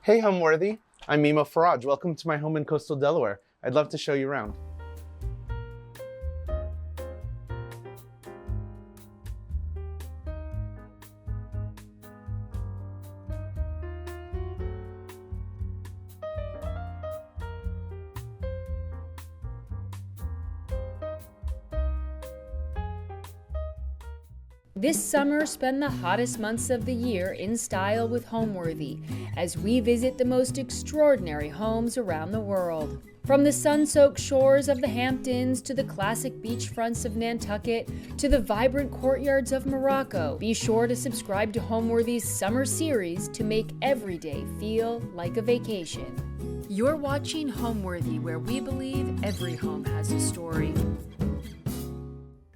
Hey Homeworthy, I'm Memo Faraj. Welcome to my home in coastal Delaware. I'd love to show you around. This summer, spend the hottest months of the year in style with Homeworthy as we visit the most extraordinary homes around the world. From the sun-soaked shores of the Hamptons to the classic beachfronts of Nantucket to the vibrant courtyards of Morocco, be sure to subscribe to Homeworthy's summer series to make every day feel like a vacation. You're watching Homeworthy, where we believe every home has a story.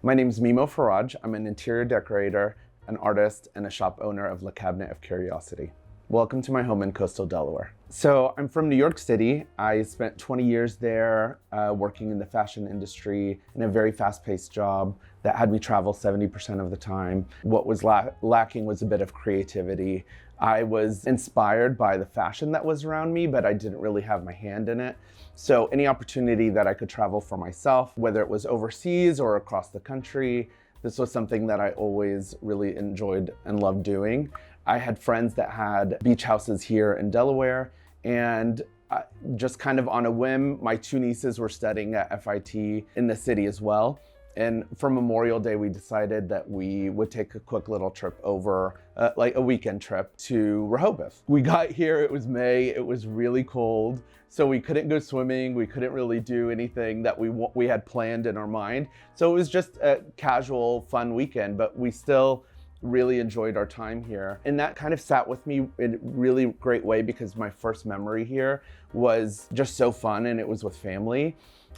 My name is Memo Faraj. I'm an interior decorator, an artist, and a shop owner of Le Cabinet of Curiosity. Welcome to my home in coastal Delaware. So I'm from New York City. I spent 20 years there working in the fashion industry in a very fast-paced job that had me travel 70% of the time. What was lacking was a bit of creativity. I was inspired by the fashion that was around me, but I didn't really have my hand in it. So any opportunity that I could travel for myself, whether it was overseas or across the country, this was something that I always really enjoyed and loved doing. I had friends that had beach houses here in Delaware, and just kind of on a whim, my two nieces were studying at FIT in the city as well. And for Memorial Day, we decided that we would take a quick little trip over, like a weekend trip to Rehoboth. We got here, it was May, it was really cold, so we couldn't go swimming, we couldn't really do anything that we had planned in our mind. So it was just a casual, fun weekend, but we still really enjoyed our time here. And that kind of sat with me in a really great way because my first memory here was just so fun, and it was with family.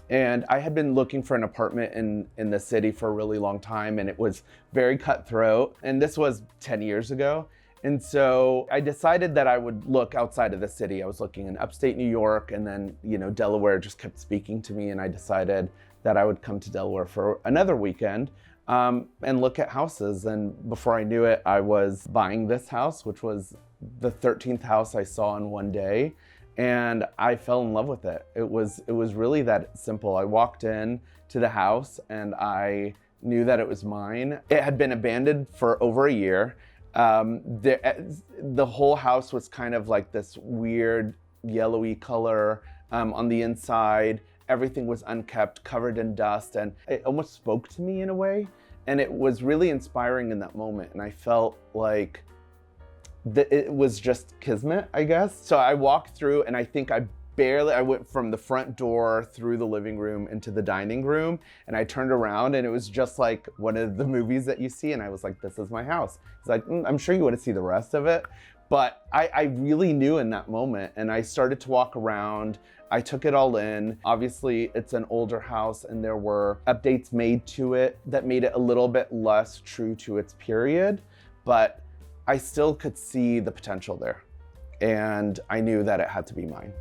And I had been looking for an apartment in the city for a really long time, and it was very cutthroat. And this was 10 years ago. And so I decided that I would look outside of the city. I was looking in upstate New York, and then, Delaware just kept speaking to me, and I decided that I would come to Delaware for another weekend and look at houses. And before I knew it, I was buying this house, which was the 13th house I saw in one day. And I fell in love with it. It was really that simple. I walked in to the house and I knew that it was mine. It had been abandoned for over a year. The whole house was kind of like this weird yellowy color on the inside. Everything was unkept, covered in dust, and it almost spoke to me in a way. And it was really inspiring in that moment. And I felt like it was just kismet, I guess. So I walked through, and I think I went from the front door through the living room into the dining room, and I turned around and it was just like one of the movies that you see, and I was like, this is my house. He's like, I'm sure you want to see the rest of it. But I really knew in that moment, and I started to walk around. I took it all in. Obviously, it's an older house, and there were updates made to it that made it a little bit less true to its period, but I still could see the potential there, and I knew that it had to be mine.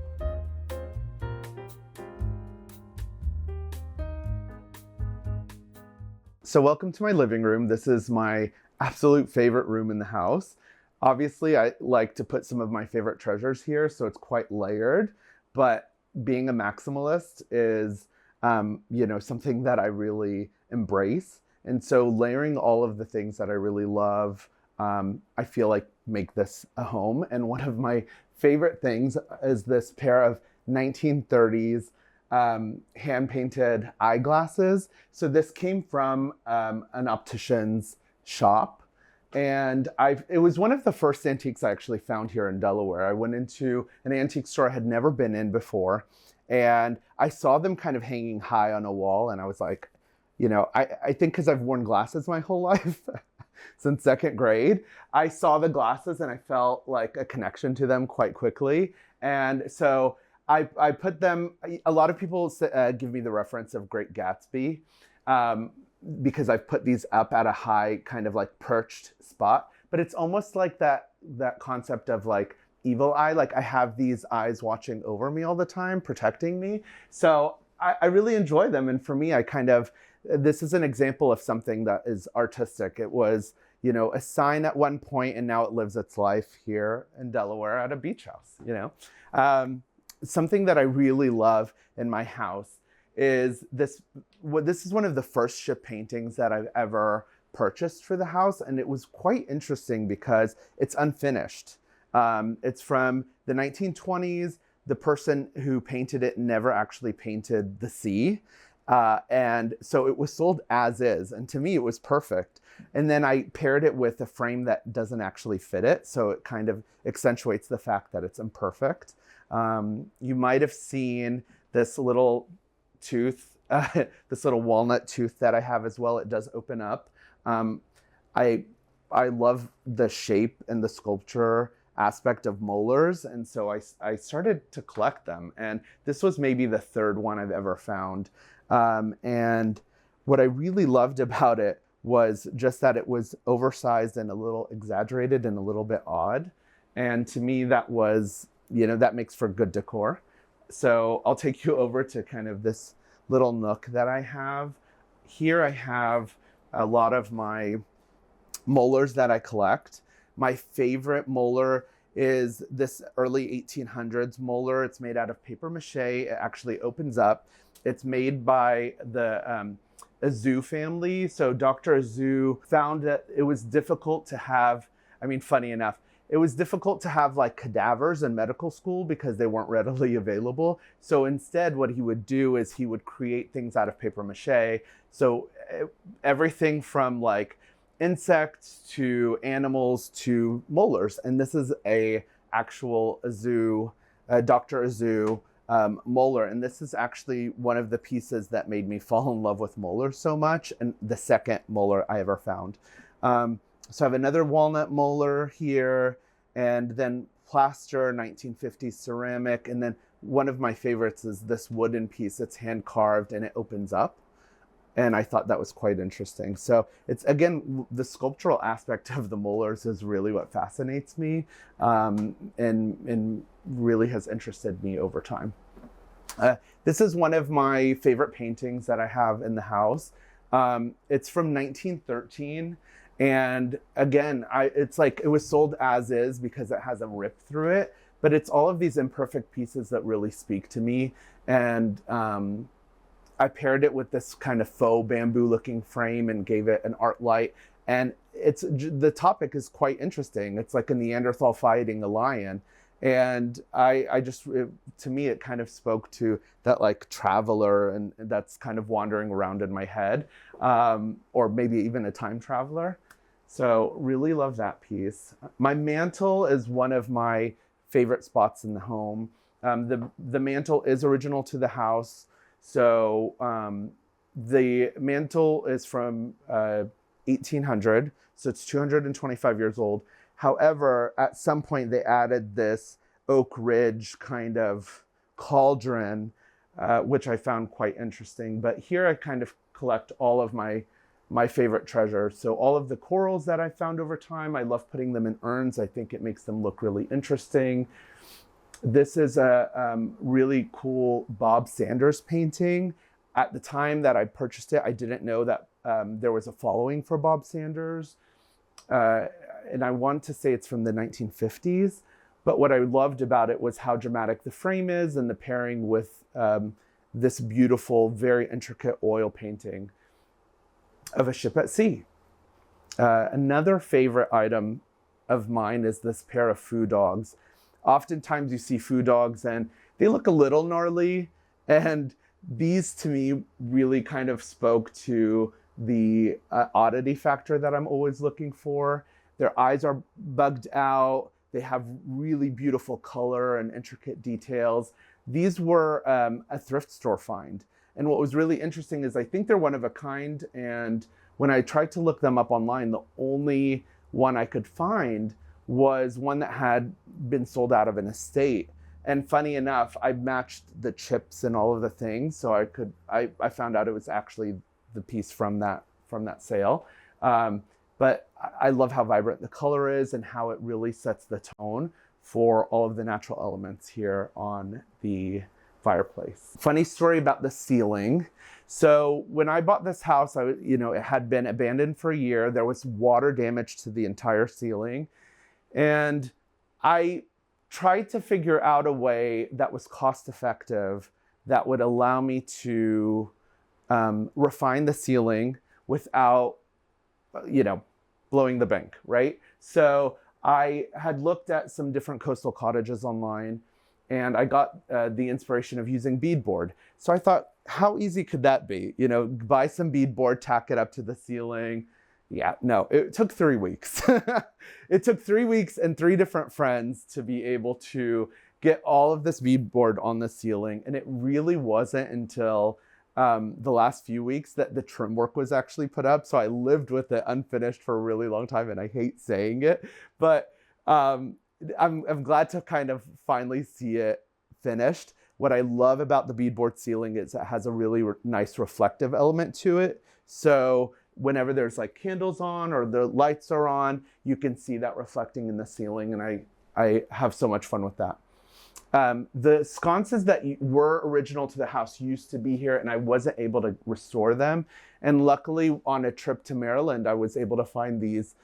So welcome to my living room. This is my absolute favorite room in the house. Obviously, I like to put some of my favorite treasures here, so it's quite layered, but being a maximalist is, something that I really embrace. And so layering all of the things that I really love, I feel like make this a home. And one of my favorite things is this pair of 1930s hand-painted eyeglasses. So this came from an optician's shop. And it was one of the first antiques I actually found here in Delaware. I went into an antique store I had never been in before, and I saw them kind of hanging high on a wall. And I was like, I think because I've worn glasses my whole life, since second grade, I saw the glasses and I felt like a connection to them quite quickly. And so I put them, a lot of people give me the reference of Great Gatsby, because I've put these up at a high kind of like perched spot, but it's almost like that concept of like evil eye. Like I have these eyes watching over me all the time, protecting me. So I really enjoy them. And for me, this is an example of something that is artistic. It was, a sign at one point, and now it lives its life here in Delaware at a beach house. Something that I really love in my house is this. This is one of the first ship paintings that I've ever purchased for the house, and it was quite interesting because it's unfinished. It's from the 1920s. The person who painted it never actually painted the sea. And so it was sold as is. And to me, it was perfect. And then I paired it with a frame that doesn't actually fit it. So it kind of accentuates the fact that it's imperfect. You might have seen this little tooth, this little walnut tooth that I have as well. It does open up. I love the shape and the sculpture aspect of molars, and so I started to collect them, and this was maybe the third one I've ever found. And what I really loved about it was just that it was oversized and a little exaggerated and a little bit odd, and to me that was, that makes for good decor. So I'll take you over to kind of this little nook that I have. Here I have a lot of my molars that I collect. My favorite molar is this early 1800s molar. It's made out of paper mache. It actually opens up. It's made by the Azu family. So Dr. Azu found that it was difficult to have, funny enough, it was difficult to have like cadavers in medical school because they weren't readily available. So instead what he would do is he would create things out of paper mache. So everything from like insects to animals to molars, and this is a actual Azu, Dr. Azu molar, and this is actually one of the pieces that made me fall in love with molars so much, and the second molar I ever found. So I have another walnut molar here, and then plaster, 1950s ceramic, and then one of my favorites is this wooden piece. It's hand carved and it opens up. And I thought that was quite interesting. So it's, again, the sculptural aspect of the molars is really what fascinates me, and really has interested me over time. This is one of my favorite paintings that I have in the house. It's from 1913. And again, it's like it was sold as is because it has a rip through it. But it's all of these imperfect pieces that really speak to me. And I paired it with this kind of faux bamboo looking frame and gave it an art light. And the topic is quite interesting. It's like a Neanderthal fighting a lion. And to me, it kind of spoke to that like traveler, and that's kind of wandering around in my head, or maybe even a time traveler. So really love that piece. My mantle is one of my favorite spots in the home. The mantle is original to the house. So the mantle is from 1800, so it's 225 years old. However, at some point they added this Oak Ridge kind of cauldron, which I found quite interesting. But here I kind of collect all of my favorite treasures. So all of the corals that I found over time, I love putting them in urns. I think it makes them look really interesting. This is a really cool Bob Sanders painting. At the time that I purchased it, I didn't know that there was a following for Bob Sanders. And I want to say it's from the 1950s. But what I loved about it was how dramatic the frame is and the pairing with this beautiful, very intricate oil painting of a ship at sea. Another favorite item of mine is this pair of foo dogs. Oftentimes you see foo dogs and they look a little gnarly, and these to me really kind of spoke to the oddity factor that I'm always looking for. Their eyes are bugged out. They have really beautiful color and intricate details. These were a thrift store find. And what was really interesting is I think they're one of a kind. And when I tried to look them up online, the only one I could find was one that had been sold out of an estate. And funny enough, I matched the chips and all of the things. So I found out it was actually the piece from that sale. But I love how vibrant the color is and how it really sets the tone for all of the natural elements here on the fireplace. Funny story about the ceiling. So when I bought this house, it had been abandoned for a year. There was water damage to the entire ceiling. And I tried to figure out a way that was cost effective that would allow me to refine the ceiling without, blowing the bank, right? So I had looked at some different coastal cottages online, and I got the inspiration of using beadboard. So I thought, how easy could that be? Buy some beadboard, tack it up to the ceiling. Yeah, no, it took 3 weeks. It took 3 weeks and 3 different friends to be able to get all of this beadboard on the ceiling. And it really wasn't until the last few weeks that the trim work was actually put up. So I lived with it unfinished for a really long time, and I hate saying it, but I'm glad to kind of finally see it finished. What I love about the beadboard ceiling is it has a really nice reflective element to it. So whenever there's like candles on or the lights are on, you can see that reflecting in the ceiling, and I have so much fun with that. The sconces that were original to the house used to be here, and I wasn't able to restore them. And luckily, on a trip to Maryland, I was able to find these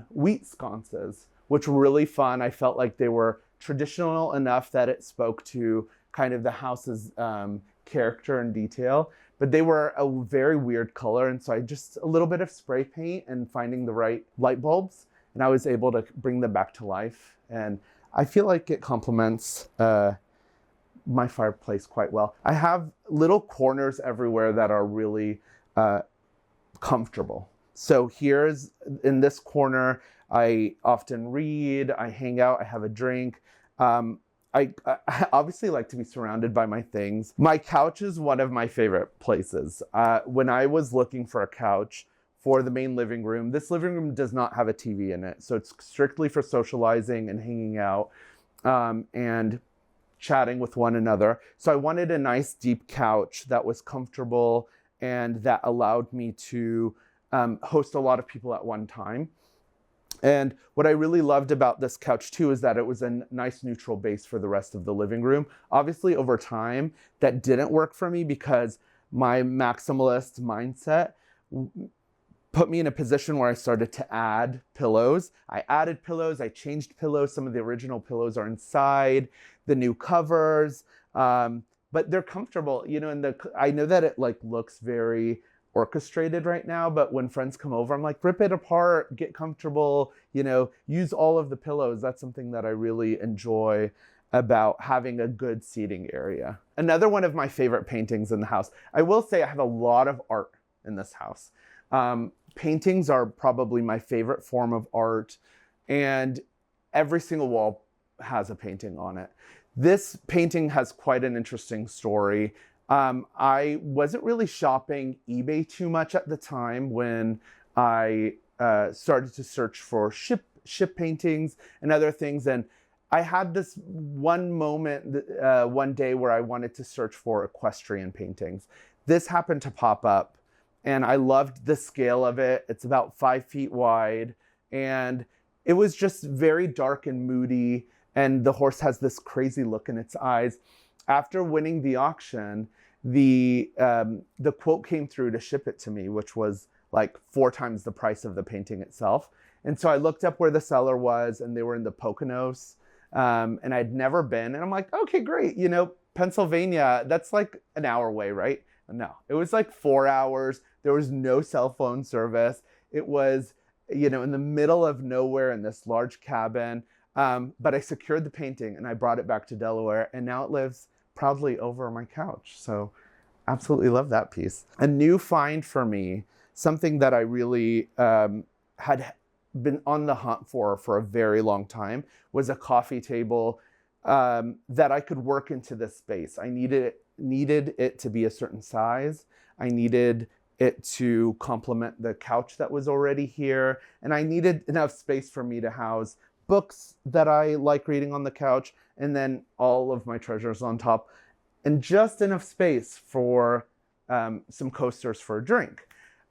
wheat sconces, which were really fun. I felt like they were traditional enough that it spoke to kind of the house's character and detail, but they were a very weird color. And so I just a little bit of spray paint and finding the right light bulbs, and I was able to bring them back to life. And I feel like it complements my fireplace quite well. I have little corners everywhere that are really comfortable. So here's in this corner, I often read, I hang out, I have a drink. I obviously like to be surrounded by my things. My couch is one of my favorite places. When I was looking for a couch for the main living room, this living room does not have a TV in it. So it's strictly for socializing and hanging out and chatting with one another. So I wanted a nice deep couch that was comfortable and that allowed me to host a lot of people at one time. And what I really loved about this couch too is that it was a nice neutral base for the rest of the living room. Obviously over time that didn't work for me because my maximalist mindset put me in a position where I started to add pillows. I added pillows, I changed pillows. Some of the original pillows are inside, the new covers, but they're comfortable, and I know that it looks very orchestrated right now, but when friends come over, I'm like, rip it apart, get comfortable, use all of the pillows. That's something that I really enjoy about having a good seating area. Another one of my favorite paintings in the house. I will say I have a lot of art in this house. Paintings are probably my favorite form of art, and every single wall has a painting on it. This painting has quite an interesting story. I wasn't really shopping eBay too much at the time when I started to search for ship paintings and other things. And I had this one moment, one day where I wanted to search for equestrian paintings. This happened to pop up, and I loved the scale of it. It's about 5 feet wide, and it was just very dark and moody. And the horse has this crazy look in its eyes. After winning the auction, the quote came through to ship it to me, which was like 4 times the price of the painting itself. And so I looked up where the seller was, and they were in the Poconos, and I'd never been. And I'm like, okay, great. Pennsylvania, that's like an hour away, right? No, it was like 4 hours. There was no cell phone service. It was, in the middle of nowhere in this large cabin. But I secured the painting and I brought it back to Delaware, and now it lives proudly over my couch. So absolutely love that piece. A new find for me, something that I really had been on the hunt for a very long time, was a coffee table that I could work into this space. I needed it to be a certain size. I needed it to complement the couch that was already here. And I needed enough space for me to house books that I like reading on the couch, and then all of my treasures on top, and just enough space for some coasters for a drink.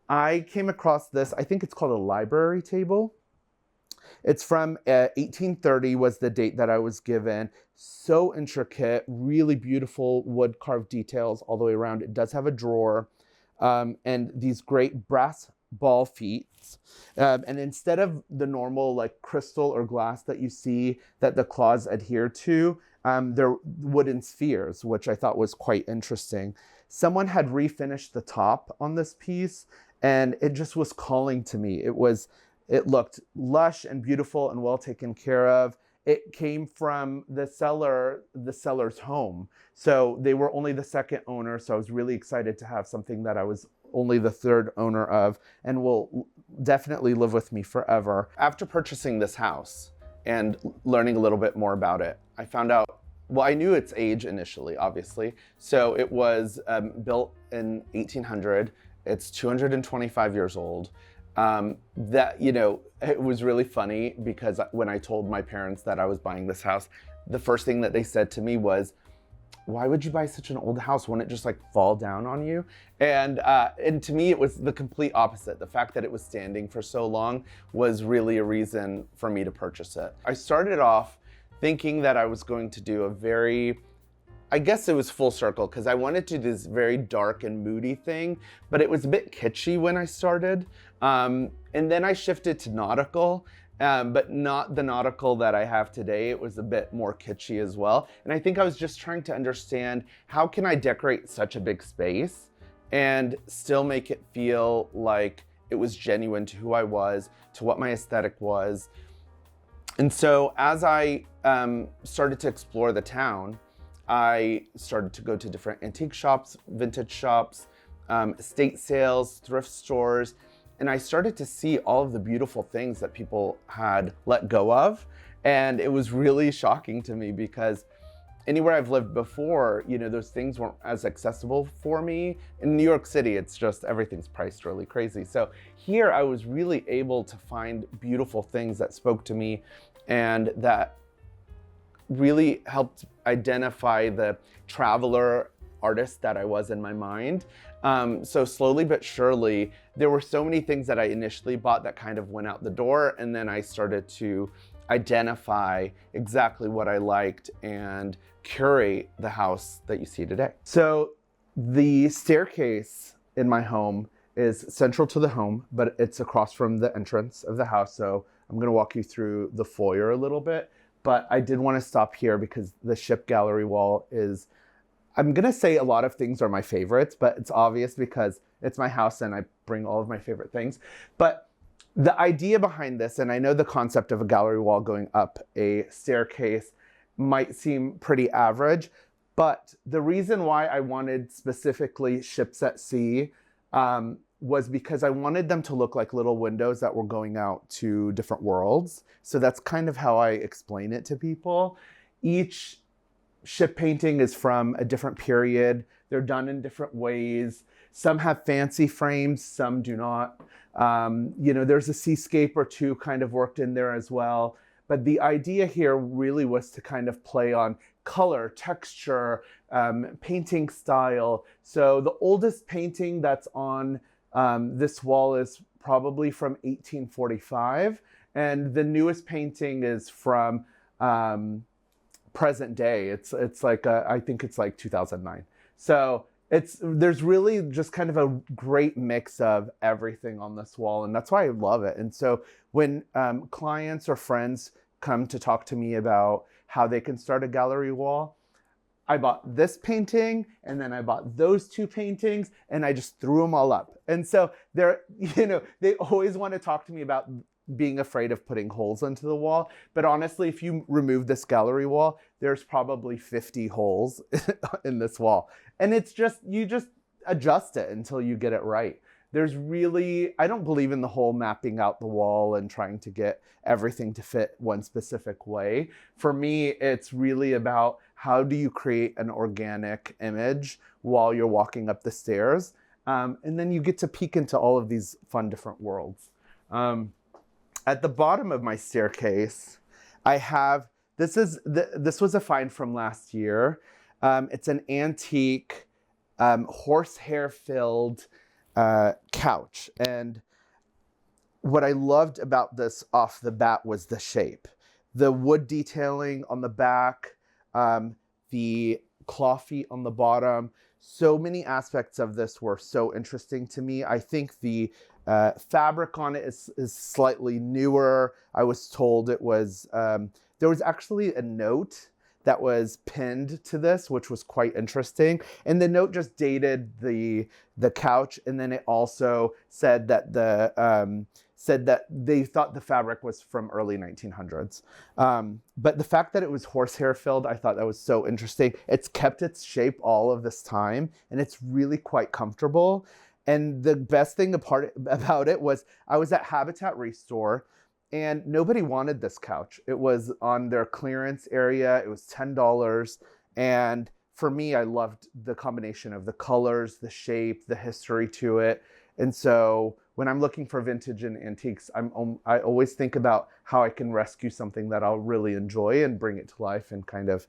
I came across this, I think it's called a library table. It's from 1830 was the date that I was given. So intricate, really beautiful wood carved details all the way around. It does have a drawer and these great brass ball feet. And instead of the normal like crystal or glass that you see that the claws adhere to, they're wooden spheres, which I thought was quite interesting. Someone had refinished the top on this piece and it just was calling to me. It looked lush and beautiful and well taken care of. It came from the seller's home. So they were only the second owner. So I was really excited to have something that I was only the third owner of and will definitely live with me forever. After purchasing this house and learning a little bit more about it, I found out, well, I knew its age initially, obviously. So it was built in 1800. It's 225 years old. It was really funny because when I told my parents that I was buying this house, the first thing that they said to me was, why would you buy such an old house? Wouldn't it just like fall down on you? And to me, it was the complete opposite. The fact that it was standing for so long was really a reason for me to purchase it. I started off thinking that I was going to do I guess it was full circle because I wanted to do this very dark and moody thing, but it was a bit kitschy when I started. And then I shifted to nautical, but not the nautical that I have today. It was a bit more kitschy as well. And I think I was just trying to understand how can I decorate such a big space and still make it feel like it was genuine to who I was, to what my aesthetic was. And so as I started to explore the town, I started to go to different antique shops, vintage shops, estate sales, thrift stores, and I started to see all of the beautiful things that people had let go of. And it was really shocking to me because anywhere I've lived before, those things weren't as accessible for me. In New York City, it's just everything's priced really crazy. So here I was really able to find beautiful things that spoke to me and that really helped identify the traveler artist that I was in my mind. So slowly but surely, there were so many things that I initially bought that kind of went out the door, and then I started to identify exactly what I liked and curate the house that you see today. So the staircase in my home is central to the home, but it's across from the entrance of the house. So I'm gonna walk you through the foyer a little bit. But I did want to stop here because the ship gallery wall is, I'm going to say a lot of things are my favorites, but it's obvious because it's my house and I bring all of my favorite things. But the idea behind this, and I know the concept of a gallery wall going up a staircase might seem pretty average, but the reason why I wanted specifically ships at sea was because I wanted them to look like little windows that were going out to different worlds. So that's kind of how I explain it to people. Each ship painting is from a different period. They're done in different ways. Some have fancy frames, some do not. There's a seascape or two kind of worked in there as well. But the idea here really was to kind of play on color, texture, painting style. So the oldest painting that's on this wall is probably from 1845, and the newest painting is from present day. It's like I think it's like 2009. So there's really just kind of a great mix of everything on this wall, and that's why I love it. And so when clients or friends come to talk to me about how they can start a gallery wall, I bought this painting and then I bought those two paintings and I just threw them all up. And so they always want to talk to me about being afraid of putting holes into the wall. But honestly, if you remove this gallery wall, there's probably 50 holes in this wall. And you just adjust it until you get it right. I don't believe in the whole mapping out the wall and trying to get everything to fit one specific way. For me, it's really about how do you create an organic image while you're walking up the stairs. And then you get to peek into all of these fun different worlds. At the bottom of my staircase, I have, this was a find from last year. It's an antique horsehair filled couch. And what I loved about this off the bat was the shape. The wood detailing on the back, the claw feet on the bottom. So many aspects of this were so interesting to me. I think the fabric on it is slightly newer. I was told it was, there was actually a note that was pinned to this, which was quite interesting. And the note just dated the couch, and then it also said that they thought the fabric was from early 1900s. But the fact that it was horsehair filled, I thought that was so interesting. It's kept its shape all of this time, and it's really quite comfortable. And the best thing about it was I was at Habitat Restore, and nobody wanted this couch. It was on their clearance area. It was $10. And for me, I loved the combination of the colors, the shape, the history to it. And so when I'm looking for vintage and antiques, I always think about how I can rescue something that I'll really enjoy and bring it to life and kind of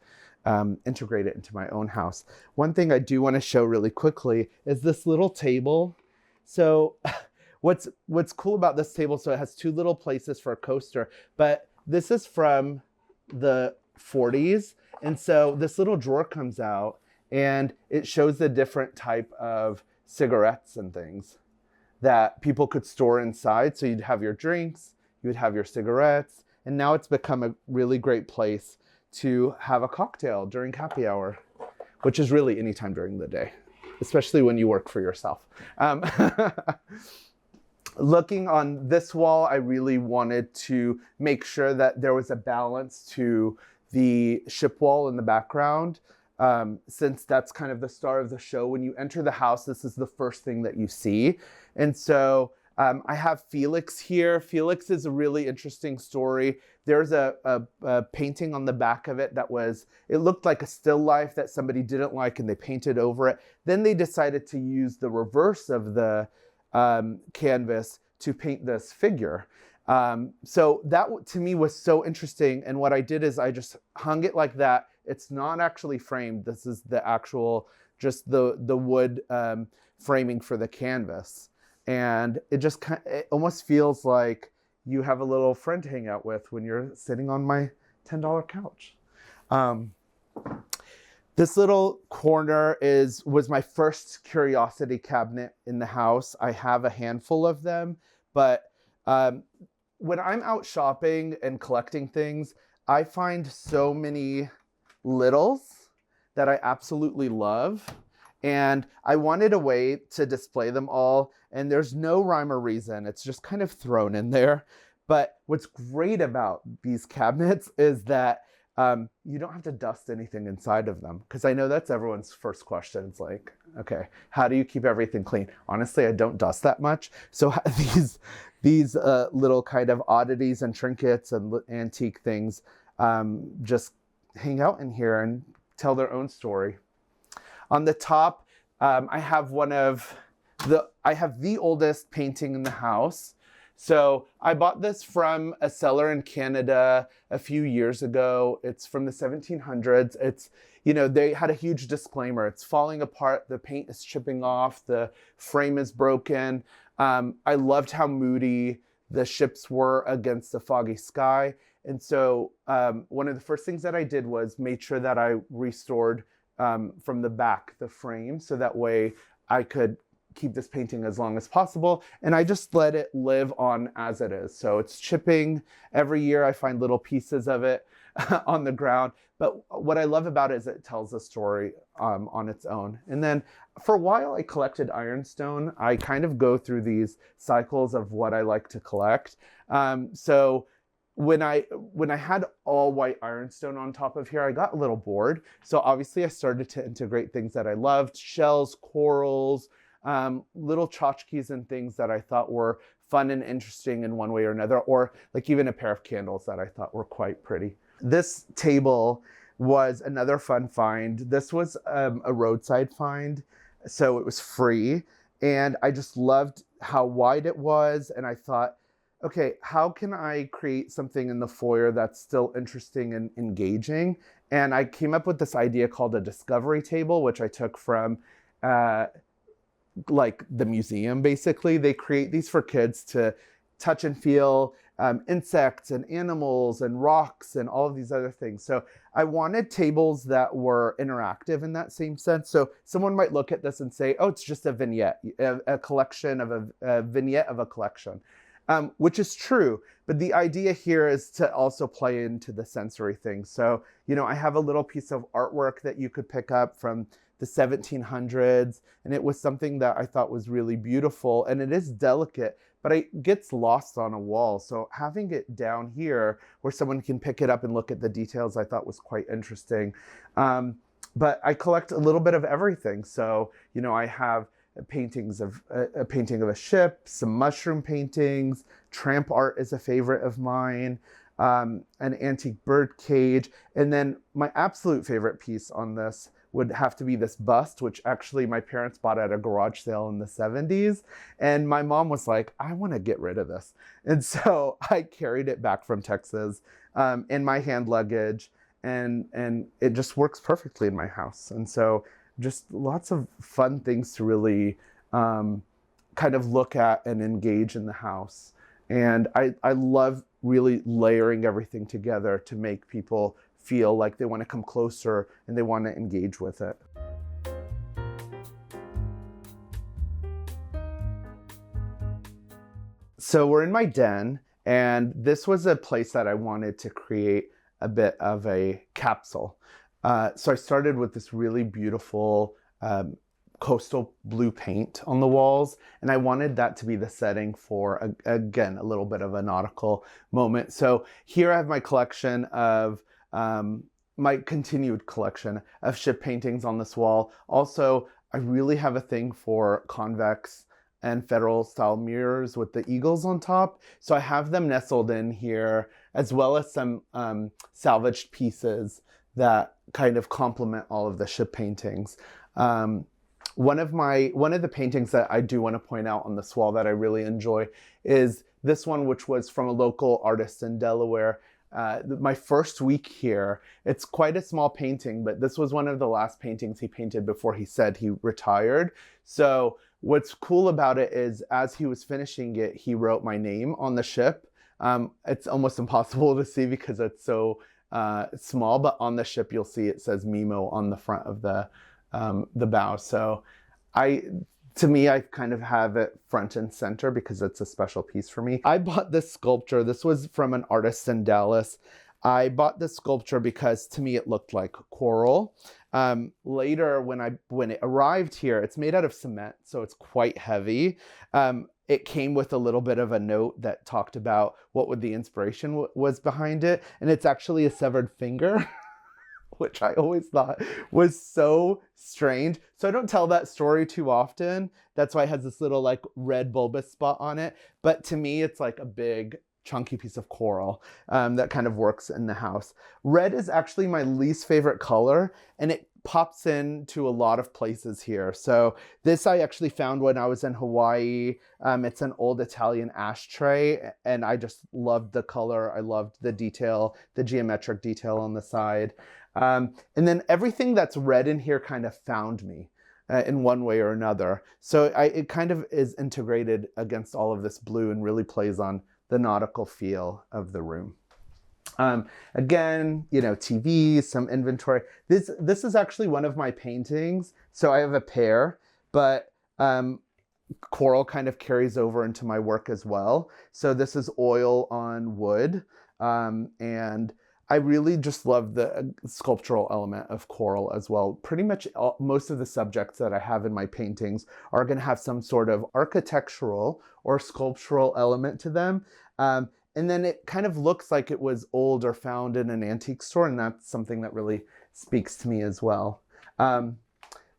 integrate it into my own house. One thing I do want to show really quickly is this little table. So what's cool about this table, so it has two little places for a coaster, but this is from the 40s. And so this little drawer comes out and it shows the different type of cigarettes and things that people could store inside. So you'd have your drinks, you would have your cigarettes, and now it's become a really great place to have a cocktail during happy hour, which is really any time during the day, especially when you work for yourself. Looking on this wall, I really wanted to make sure that there was a balance to the ship wall in the background, since that's kind of the star of the show. When you enter the house, this is the first thing that you see. And so I have Felix here. Felix is a really interesting story. There's a painting on the back of it it looked like a still life that somebody didn't like and they painted over it. Then they decided to use the reverse of the canvas to paint this figure. So that to me was so interesting. And what I did is I just hung it like that. It's not actually framed. This is the actual, just the wood framing for the canvas. And it it almost feels like you have a little friend to hang out with when you're sitting on my $10 couch. This little corner was my first curiosity cabinet in the house. I have a handful of them, but when I'm out shopping and collecting things, I find so many littles that I absolutely love. And I wanted a way to display them all, and there's no rhyme or reason. It's just kind of thrown in there. But what's great about these cabinets is that you don't have to dust anything inside of them, because I know that's everyone's first question. It's like, okay, how do you keep everything clean? Honestly, I don't dust that much. So these little kind of oddities and trinkets and antique things just hang out in here and tell their own story. On the top, I have the oldest painting in the house. So I bought this from a seller in Canada a few years ago. It's from the 1700s. It's, they had a huge disclaimer. It's falling apart. The paint is chipping off. The frame is broken. I loved how moody the ships were against the foggy sky. And so one of the first things that I did was made sure that I restored from the back the frame, so that way I could keep this painting as long as possible. And I just let it live on as it is. So it's chipping. Every year I find little pieces of it on the ground. But what I love about it is it tells a story on its own. And then for a while I collected ironstone. I kind of go through these cycles of what I like to collect. So when I had all white ironstone on top of here, I got a little bored. So obviously I started to integrate things that I loved: shells, corals, little tchotchkes and things that I thought were fun and interesting in one way or another, or like even a pair of candles that I thought were quite pretty. This table was another fun find. This was a roadside find, so it was free. And I just loved how wide it was. And I thought, okay, how can I create something in the foyer that's still interesting and engaging? And I came up with this idea called a discovery table, which I took from like the museum. Basically, they create these for kids to touch and feel insects and animals and rocks and all of these other things. So I wanted tables that were interactive in that same sense. So someone might look at this and say, oh, it's just a vignette, a collection of a vignette of a collection, which is true. But the idea here is to also play into the sensory thing. So, I have a little piece of artwork that you could pick up from the 1700s, and it was something that I thought was really beautiful, and it is delicate, but it gets lost on a wall. So having it down here where someone can pick it up and look at the details, I thought was quite interesting. But I collect a little bit of everything. So, I have paintings of a painting of a ship, some mushroom paintings, tramp art is a favorite of mine, an antique bird cage, and then my absolute favorite piece on this would have to be this bust, which actually my parents bought at a garage sale in the 70s. And my mom was like, I want to get rid of this. And so I carried it back from Texas in my hand luggage, and it just works perfectly in my house. And so just lots of fun things to really kind of look at and engage in the house. And I love really layering everything together to make people feel like they want to come closer and they want to engage with it. So we're in my den, and this was a place that I wanted to create a bit of a capsule. So I started with this really beautiful coastal blue paint on the walls, and I wanted that to be the setting for, again, a little bit of a nautical moment. So here I have my collection of my continued collection of ship paintings on this wall. Also, I really have a thing for convex and federal style mirrors with the eagles on top. So I have them nestled in here, as well as some salvaged pieces that kind of complement all of the ship paintings. One of the paintings that I do want to point out on this wall that I really enjoy is this one, which was from a local artist in Delaware. My first week here, it's quite a small painting, but this was one of the last paintings he painted before he said he retired. So what's cool about it is, as he was finishing it, he wrote my name on the ship. It's almost impossible to see because it's so small, but on the ship you'll see it says Memo on the front of the bow. So to me, I kind of have it front and center because it's a special piece for me. I bought this sculpture. This was from an artist in Dallas. I bought this sculpture because to me it looked like coral. Later, when it arrived here, it's made out of cement, so it's quite heavy. It came with a little bit of a note that talked about what the inspiration was behind it, and it's actually a severed finger. Which I always thought was so strange. So I don't tell that story too often. That's why it has this little like red bulbous spot on it. But to me, it's like a big chunky piece of coral that kind of works in the house. Red is actually my least favorite color, and it pops into a lot of places here. So this I actually found when I was in Hawaii. It's an old Italian ashtray, and I just loved the color. I loved the detail, the geometric detail on the side. And then everything that's red in here kind of found me in one way or another. So it kind of is integrated against all of this blue and really plays on the nautical feel of the room. Again, TVs, some inventory. This is actually one of my paintings. So I have a pair, but coral kind of carries over into my work as well. So this is oil on wood, and I really just love the sculptural element of coral as well. Pretty much most of the subjects that I have in my paintings are going to have some sort of architectural or sculptural element to them. And then it kind of looks like it was old or found in an antique store, and that's something that really speaks to me as well.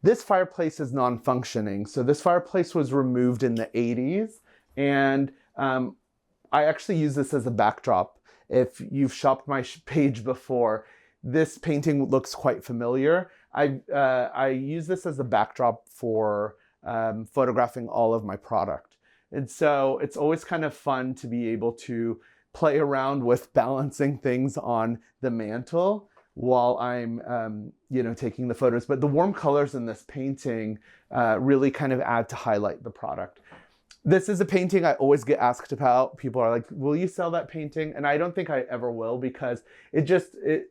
This fireplace is non-functioning. So this fireplace was removed in the 80s, and I actually use this as a backdrop. If you've shopped my page before, this painting looks quite familiar. I use this as a backdrop for photographing all of my product. And so it's always kind of fun to be able to play around with balancing things on the mantle while I'm taking the photos. But the warm colors in this painting really kind of add to highlight the product. This is a painting I always get asked about. People are like, will you sell that painting? And I don't think I ever will, because it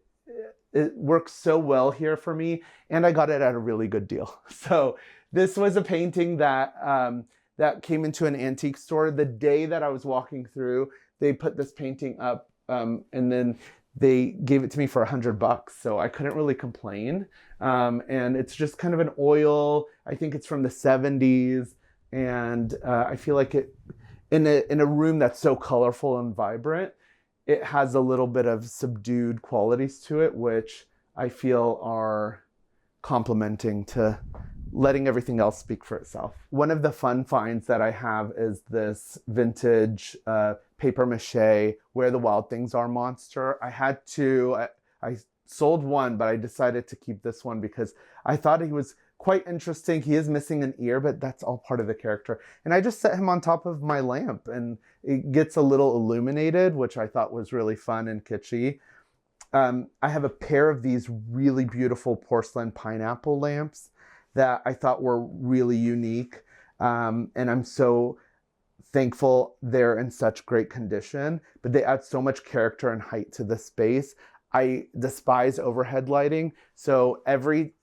works so well here for me, and I got it at a really good deal. So this was a painting that that came into an antique store. The day that I was walking through, they put this painting up, and then they gave it to me for $100. So I couldn't really complain. And it's just kind of an oil. I think it's from the 70s. And I feel like it, in a room that's so colorful and vibrant, it has a little bit of subdued qualities to it, which I feel are complementing to letting everything else speak for itself. One of the fun finds that I have is this vintage paper mache Where the Wild Things Are monster. I had two. I sold one, but I decided to keep this one because I thought he was quite interesting. He is missing an ear, but that's all part of the character. And I just set him on top of my lamp, and it gets a little illuminated, which I thought was really fun and kitschy. I have a pair of these really beautiful porcelain pineapple lamps that I thought were really unique. And I'm so thankful they're in such great condition, but they add so much character and height to the space. I despise overhead lighting, so every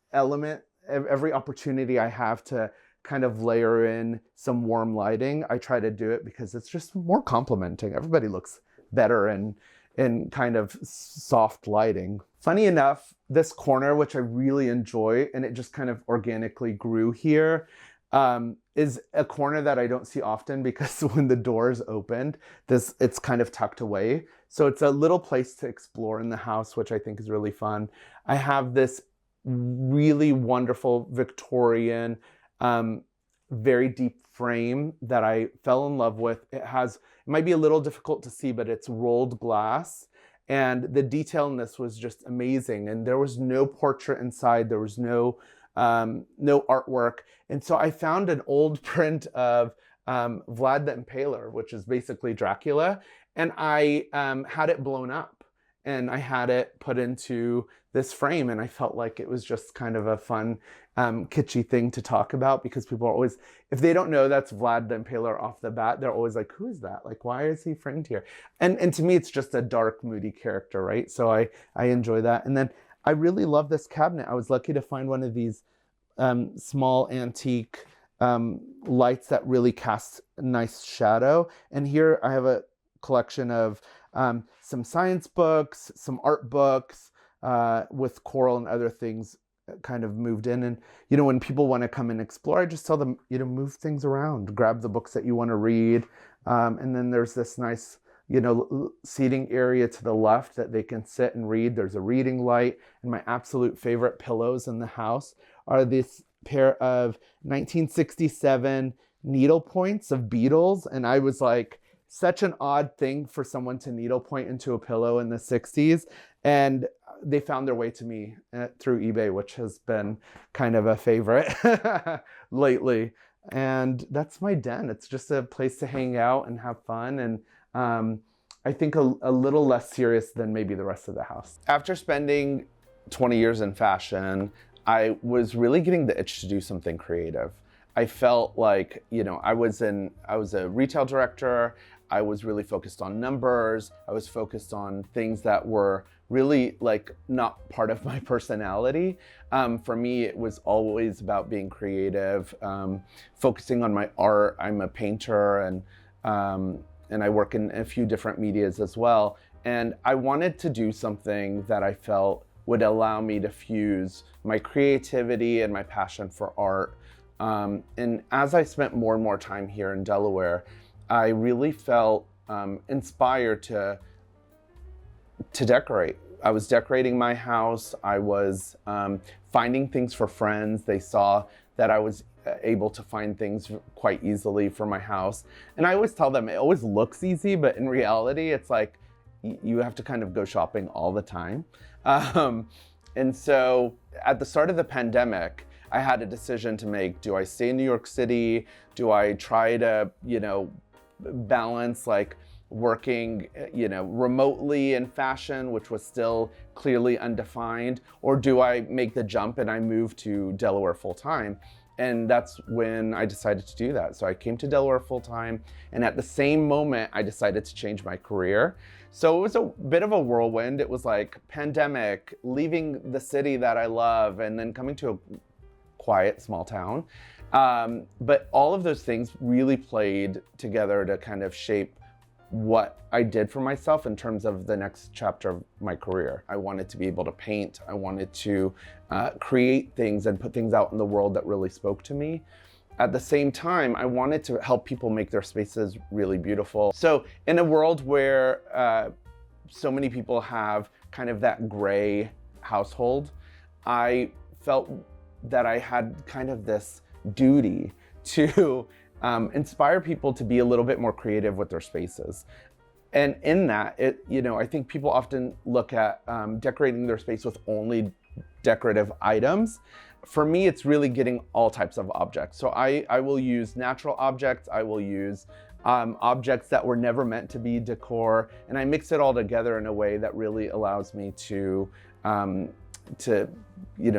opportunity I have to kind of layer in some warm lighting, I try to do it, because it's just more complimenting. Everybody looks better in kind of soft lighting. Funny enough, this corner, which I really enjoy, and it just kind of organically grew here, is a corner that I don't see often, because when the doors opened, it's kind of tucked away. So it's a little place to explore in the house, which I think is really fun. I have this really wonderful Victorian, very deep frame that I fell in love with. It might be a little difficult to see, but it's rolled glass. And the detail in this was just amazing. And there was no portrait inside. There was no artwork. And so I found an old print of Vlad the Impaler, which is basically Dracula. And I had it blown up, and I had it put into this frame. And I felt like it was just kind of a fun, kitschy thing to talk about, because people are always, if they don't know that's Vlad the Impaler off the bat, they're always like, who is that? Like, why is he framed here? And to me, it's just a dark, moody character, right? So I enjoy that. And then I really love this cabinet. I was lucky to find one of these small antique lights that really cast a nice shadow. And here I have a collection of some science books, some art books, with coral and other things kind of moved in. And, when people want to come and explore, I just tell them, move things around, grab the books that you want to read. And then there's this nice, seating area to the left that they can sit and read. There's a reading light. And my absolute favorite pillows in the house are this pair of 1967 needle points of beetles. And I was like, such an odd thing for someone to needlepoint into a pillow in the 60s. And they found their way to me through eBay, which has been kind of a favorite lately. And that's my den. It's just a place to hang out and have fun. And I think a little less serious than maybe the rest of the house. After spending 20 years in fashion, I was really getting the itch to do something creative. I felt like, I was a retail director. I was really focused on numbers. I was focused on things that were really like not part of my personality. For me, it was always about being creative, focusing on my art. I'm a painter, and I work in a few different medias as well. And I wanted to do something that I felt would allow me to fuse my creativity and my passion for art. And as I spent more and more time here in Delaware, I really felt inspired to decorate. I was decorating my house. I was finding things for friends. They saw that I was able to find things quite easily for my house. And I always tell them it always looks easy, but in reality, it's like you have to kind of go shopping all the time. And so at the start of the pandemic, I had a decision to make. Do I stay in New York City? Do I try to, balance like working, remotely in fashion, which was still clearly undefined? Or do I make the jump and I move to Delaware full time? And that's when I decided to do that. So I came to Delaware full time, and at the same moment, I decided to change my career. So it was a bit of a whirlwind. It was like pandemic, leaving the city that I love, and then coming to a quiet small town. But all of those things really played together to kind of shape what I did for myself in terms of the next chapter of my career. I wanted to be able to paint. I wanted to create things and put things out in the world that really spoke to me. At the same time, I wanted to help people make their spaces really beautiful. So in a world where so many people have kind of that gray household, I felt that I had kind of this duty to inspire people to be a little bit more creative with their spaces. And in that, I think people often look at decorating their space with only decorative items. For me, it's really getting all types of objects. So I will use natural objects, I will use objects that were never meant to be decor, and I mix it all together in a way that really allows me to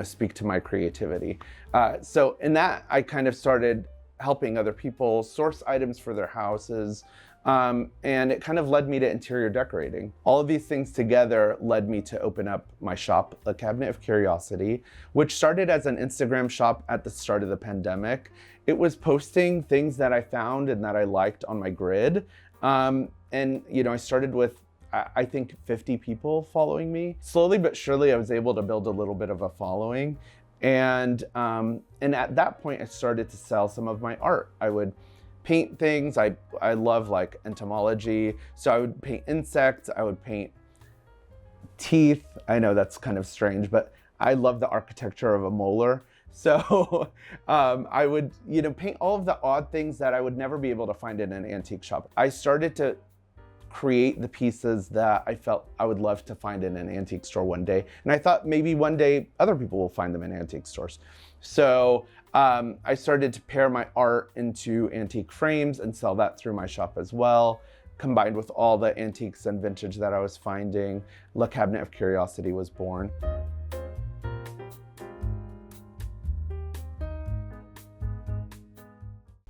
speak to my creativity. So in that, I kind of started helping other people source items for their houses. And it kind of led me to interior decorating. All of these things together led me to open up my shop, The Cabinet of Curiosity, which started as an Instagram shop at the start of the pandemic. It was posting things that I found and that I liked on my grid. And I started with, I think, 50 people following me. Slowly but surely, I was able to build a little bit of a following. And at that point, I started to sell some of my art. I would paint things. I love like entomology. So I would paint insects. I would paint teeth. I know that's kind of strange, but I love the architecture of a molar. So I would, paint all of the odd things that I would never be able to find in an antique shop. I started to create the pieces that I felt I would love to find in an antique store one day. And I thought maybe one day other people will find them in antique stores. So I started to pair my art into antique frames and sell that through my shop as well. Combined with all the antiques and vintage that I was finding, The Cabinet of Curiosity was born.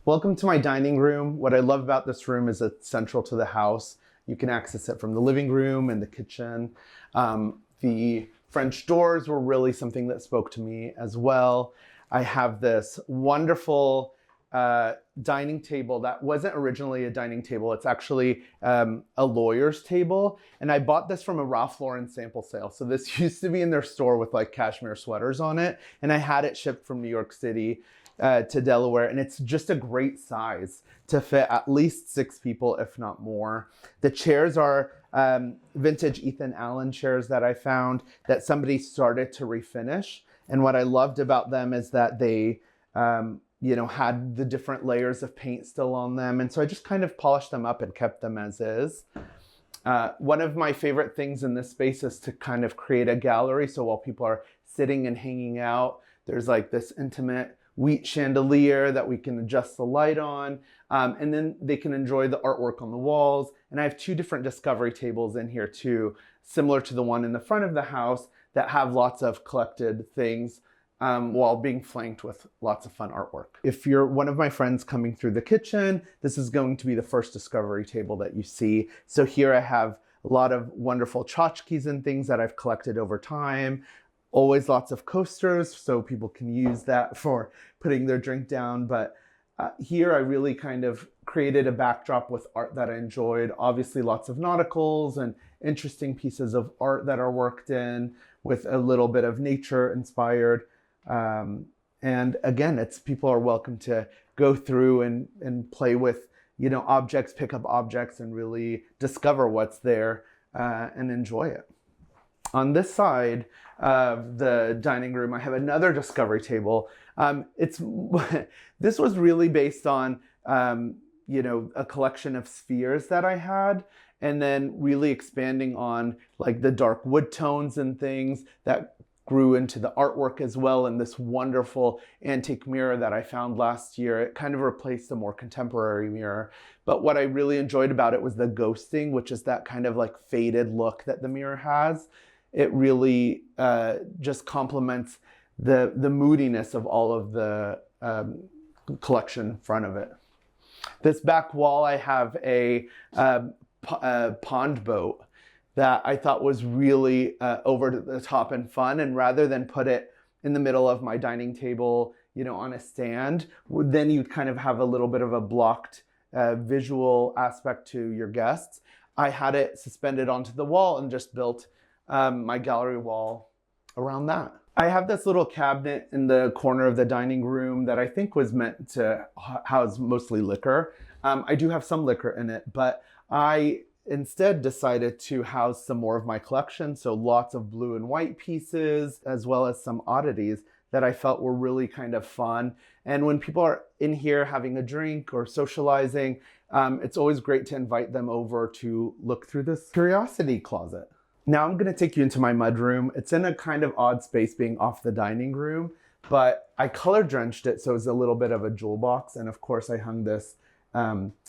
Welcome to my dining room. What I love about this room is it's central to the house. You can access it from the living room and the kitchen. The French doors were really something that spoke to me as well. I have this wonderful dining table that wasn't originally a dining table. It's actually a lawyer's table. And I bought this from a Ralph Lauren sample sale. So this used to be in their store with like cashmere sweaters on it. And I had it shipped from New York City to Delaware. And it's just a great size to fit at least 6 people, if not more. The chairs are vintage Ethan Allen chairs that I found that somebody started to refinish. And what I loved about them is that they, had the different layers of paint still on them. And so I just kind of polished them up and kept them as is. One of my favorite things in this space is to kind of create a gallery. So while people are sitting and hanging out, there's like this intimate wheat chandelier that we can adjust the light on. And then they can enjoy the artwork on the walls. And I have 2 different discovery tables in here too, similar to the one in the front of the house, that have lots of collected things while being flanked with lots of fun artwork. If you're one of my friends coming through the kitchen, this is going to be the first discovery table that you see. So here I have a lot of wonderful tchotchkes and things that I've collected over time. Always lots of coasters, so people can use that for putting their drink down. But here I really kind of created a backdrop with art that I enjoyed. Obviously lots of nauticals and interesting pieces of art that are worked in with a little bit of nature inspired. And again, people are welcome to go through and play with, objects, pick up objects and really discover what's there and enjoy it. On this side of the dining room, I have another discovery table. This was really based on, a collection of spheres that I had, and then really expanding on like the dark wood tones and things that grew into the artwork as well. And this wonderful antique mirror that I found last year, it kind of replaced the more contemporary mirror. But what I really enjoyed about it was the ghosting, which is that kind of like faded look that the mirror has. It really just complements the moodiness of all of the collection in front of it. This back wall, I have a pond boat that I thought was really over the top and fun. And rather than put it in the middle of my dining table, on a stand, then you'd kind of have a little bit of a blocked visual aspect to your guests. I had it suspended onto the wall and just built my gallery wall around that. I have this little cabinet in the corner of the dining room that I think was meant to house mostly liquor. I do have some liquor in it, but I instead decided to house some more of my collection. So lots of blue and white pieces, as well as some oddities that I felt were really kind of fun. And when people are in here having a drink or socializing, it's always great to invite them over to look through this curiosity closet. Now I'm gonna take you into my mudroom. It's in a kind of odd space being off the dining room, but I color drenched it so it's a little bit of a jewel box. And of course I hung this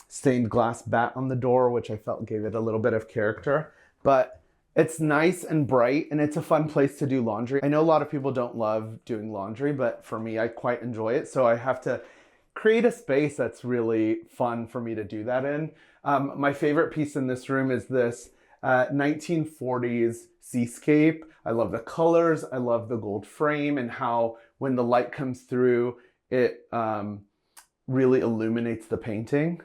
stained glass bat on the door, which I felt gave it a little bit of character. But it's nice and bright, and it's a fun place to do laundry. I know a lot of people don't love doing laundry, but for me, I quite enjoy it. So I have to create a space that's really fun for me to do that in. My favorite piece in this room is this 1940s seascape. I love the colors. I love the gold frame and how when the light comes through, it really illuminates the painting.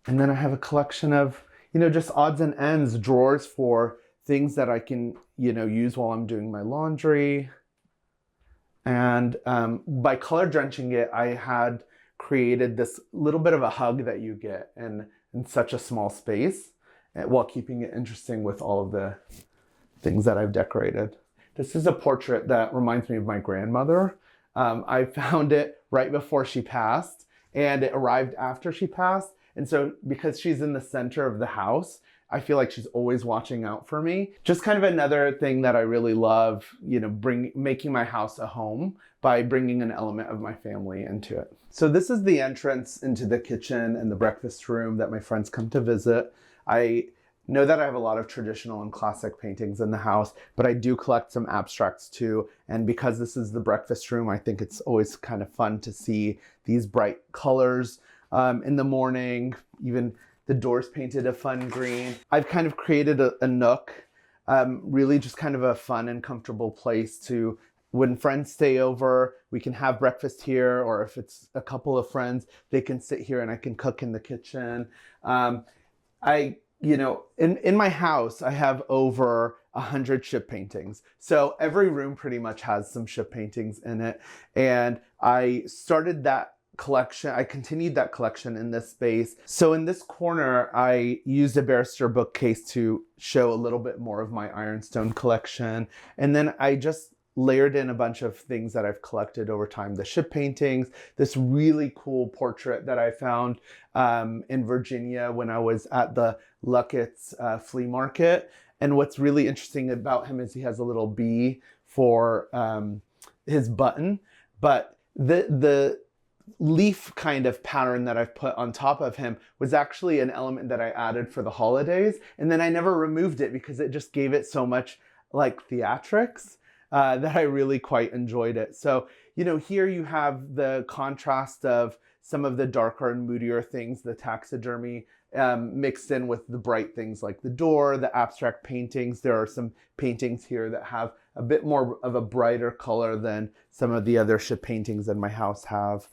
And then I have a collection of, just odds and ends, drawers for things that I can, use while I'm doing my laundry. And by color drenching it, I had created this little bit of a hug that you get in such a small space, while keeping it interesting with all of the things that I've decorated. This is a portrait that reminds me of my grandmother. I found it right before she passed, and it arrived after she passed. And so because she's in the center of the house, I feel like she's always watching out for me. Just kind of another thing that I really love, making my house a home by bringing an element of my family into it. So this is the entrance into the kitchen and the breakfast room that my friends come to visit. I know that I have a lot of traditional and classic paintings in the house, but I do collect some abstracts too. And because this is the breakfast room, I think it's always kind of fun to see these bright colors in the morning. Even the doors painted a fun green. I've kind of created a nook, really just kind of a fun and comfortable place to, when friends stay over, we can have breakfast here, or if it's a couple of friends, they can sit here and I can cook in the kitchen. In my house, I have over 100 ship paintings. So every room pretty much has some ship paintings in it. And I started that collection. I continued that collection in this space. So in this corner, I used a barrister bookcase to show a little bit more of my ironstone collection. And then I just layered in a bunch of things that I've collected over time. The ship paintings, this really cool portrait that I found in Virginia when I was at the Luckett's flea market. And what's really interesting about him is he has a little bee for his button, but the leaf kind of pattern that I've put on top of him was actually an element that I added for the holidays. And then I never removed it because it just gave it so much like theatrics that I really quite enjoyed it. So, here you have the contrast of some of the darker and moodier things, the taxidermy mixed in with the bright things like the door, the abstract paintings. There are some paintings here that have a bit more of a brighter color than some of the other ship paintings in my house have.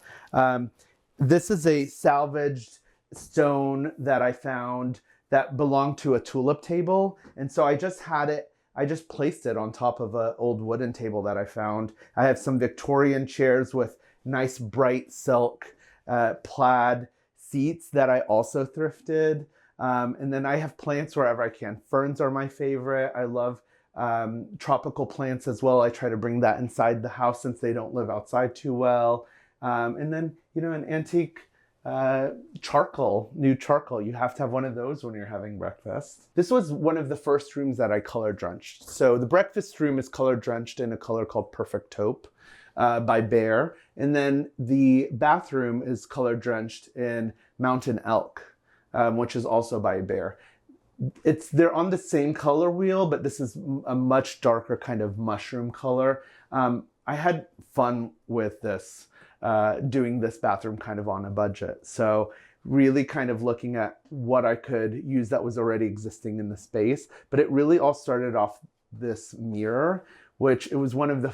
This is a salvaged stone that I found that belonged to a tulip table. And so I just placed it on top of an old wooden table that I found. I have some Victorian chairs with nice bright silk plaid seats that I also thrifted. And then I have plants wherever I can. Ferns are my favorite. I love tropical plants as well. I try to bring that inside the house since they don't live outside too well. And then, an antique new charcoal. You have to have one of those when you're having breakfast. This was one of the first rooms that I color drenched. So the breakfast room is color drenched in a color called Perfect Taupe by Behr. And then the bathroom is color drenched in Mountain Elk, which is also by Behr. They're on the same color wheel, but this is a much darker kind of mushroom color. I had fun with this, doing this bathroom kind of on a budget. So really kind of looking at what I could use that was already existing in the space. But it really all started off this mirror, which it was one of the,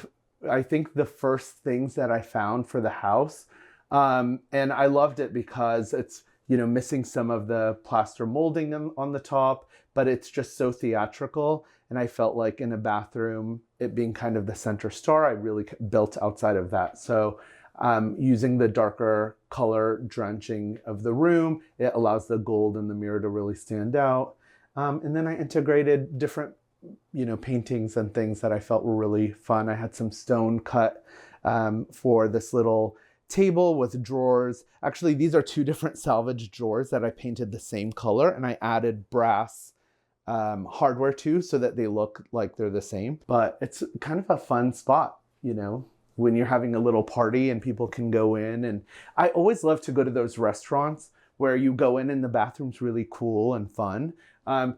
I think, the first things that I found for the house. And I loved it because it's, missing some of the plaster molding on the top, but it's just so theatrical. And I felt like in a bathroom, it being kind of the center star, I really built outside of that. So using the darker color drenching of the room, it allows the gold in the mirror to really stand out. And then I integrated different, paintings and things that I felt were really fun. I had some stone cut for this little table with drawers. Actually, these are two different salvage drawers that I painted the same color, and I added brass hardware too, so that they look like they're the same. But it's kind of a fun spot, when you're having a little party and people can go in. And I always love to go to those restaurants where you go in and the bathroom's really cool and fun.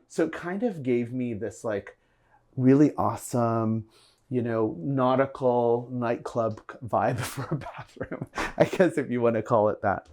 So it kind of gave me this like really awesome, nautical nightclub vibe for a bathroom, I guess, if you want to call it that.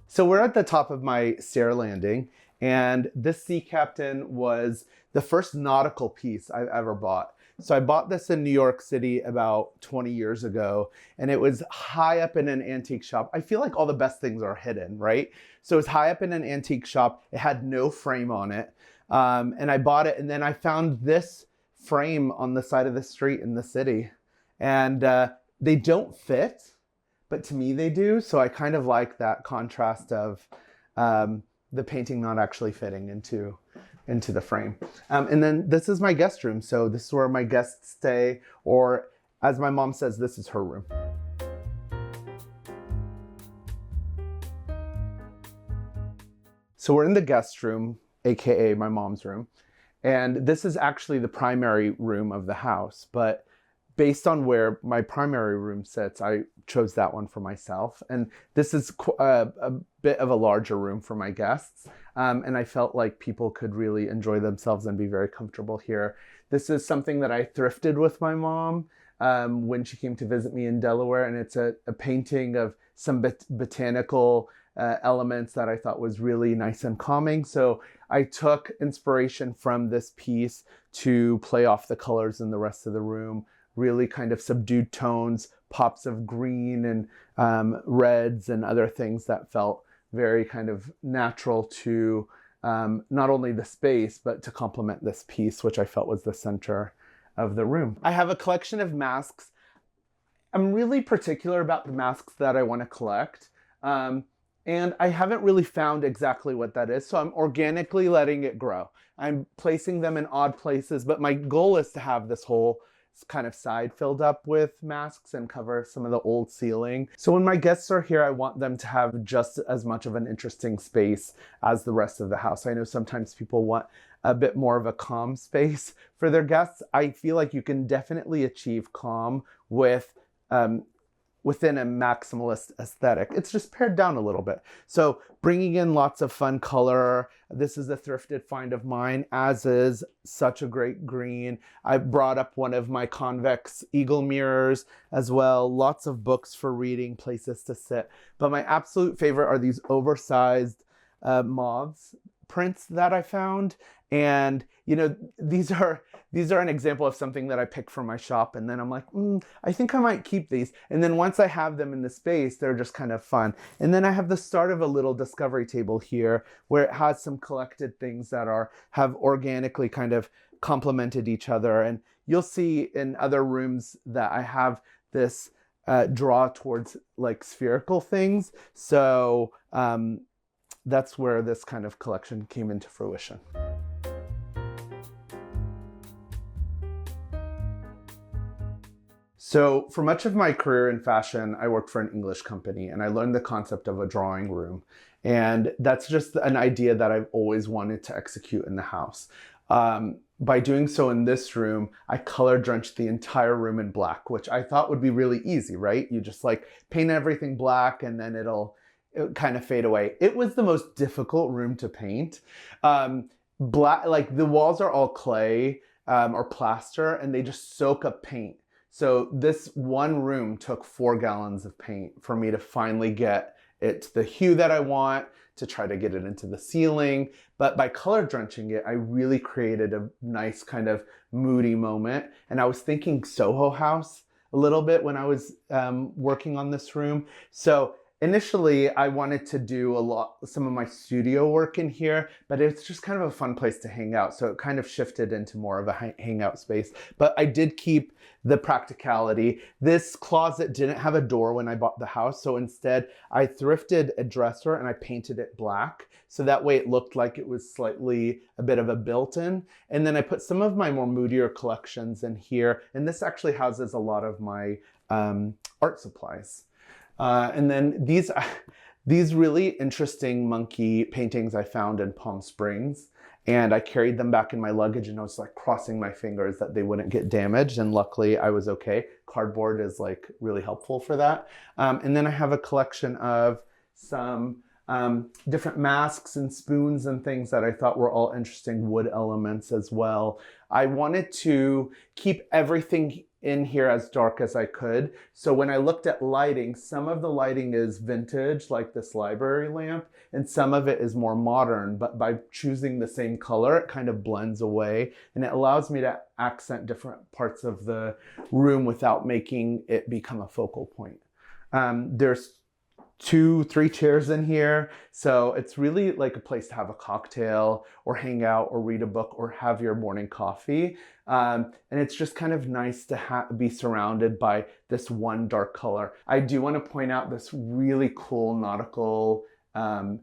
So we're at the top of my stair landing, and this sea captain was the first nautical piece I've ever bought. So I bought this in New York City about 20 years ago, and it was high up in an antique shop. I feel like all the best things are hidden, right? So it was high up in an antique shop. It had no frame on it. And I bought it, and then I found this frame on the side of the street in the city. And they don't fit, but to me they do. So I kind of like that contrast of the painting not actually fitting into the frame. And then this is my guest room. So this is where my guests stay, or as my mom says, this is her room. So we're in the guest room, AKA my mom's room. And this is actually the primary room of the house, but based on where my primary room sits, I chose that one for myself. And this is a bit of a larger room for my guests. And I felt like people could really enjoy themselves and be very comfortable here. This is something that I thrifted with my mom when she came to visit me in Delaware. And it's a painting of some botanical elements that I thought was really nice and calming. So I took inspiration from this piece to play off the colors in the rest of the room. Really kind of subdued tones, pops of green and reds and other things that felt very kind of natural to not only the space, but to complement this piece, which I felt was the center of the room. I have a collection of masks. I'm really particular about the masks that I want to collect. And I haven't really found exactly what that is. So I'm organically letting it grow. I'm placing them in odd places, but my goal is to have this whole kind of side filled up with masks and cover some of the old ceiling. So when my guests are here, I want them to have just as much of an interesting space as the rest of the house. I know sometimes people want a bit more of a calm space for their guests. I feel like you can definitely achieve calm with within a maximalist aesthetic. It's just pared down a little bit. So bringing in lots of fun color. This is a thrifted find of mine, as is such a great green. I brought up one of my convex eagle mirrors as well. Lots of books for reading, places to sit. But my absolute favorite are these oversized moths prints that I found. And, these are an example of something that I picked from my shop. And then I'm like, I think I might keep these. And then once I have them in the space, they're just kind of fun. And then I have the start of a little discovery table here where it has some collected things that have organically kind of complemented each other. And you'll see in other rooms that I have this draw towards like spherical things. So that's where this kind of collection came into fruition. So for much of my career in fashion, I worked for an English company and I learned the concept of a drawing room. And that's just an idea that I've always wanted to execute in the house. By doing so in this room, I color drenched the entire room in black, which I thought would be really easy, right? You just like paint everything black and then it'll kind of fade away. It was the most difficult room to paint. black, like the walls are all clay or plaster, and they just soak up paint. So this one room took 4 gallons of paint for me to finally get it to the hue that I want, to try to get it into the ceiling. But by color drenching it, I really created a nice kind of moody moment. And I was thinking Soho House a little bit when I was working on this room. So initially, I wanted to do some of my studio work in here, but it's just kind of a fun place to hang out. So it kind of shifted into more of a hangout space. But I did keep the practicality. This closet didn't have a door when I bought the house. So instead, I thrifted a dresser and I painted it black. So that way it looked like it was slightly a bit of a built-in. And then I put some of my more moodier collections in here. And this actually houses a lot of my art supplies. And then these really interesting monkey paintings I found in Palm Springs, and I carried them back in my luggage, and I was like crossing my fingers that they wouldn't get damaged, and luckily I was okay. Cardboard is like really helpful for that. And then I have a collection of some different masks and spoons and things that I thought were all interesting wood elements as well. I wanted to keep everything in here as dark as I could. So when I looked at lighting, some of the lighting is vintage, like this library lamp, and some of it is more modern, but by choosing the same color, it kind of blends away, and it allows me to accent different parts of the room without making it become a focal point. There's 2-3 chairs in here, so it's really like a place to have a cocktail or hang out or read a book or have your morning coffee. And it's just kind of nice to be surrounded by this one dark color. I do want to point out this really cool nautical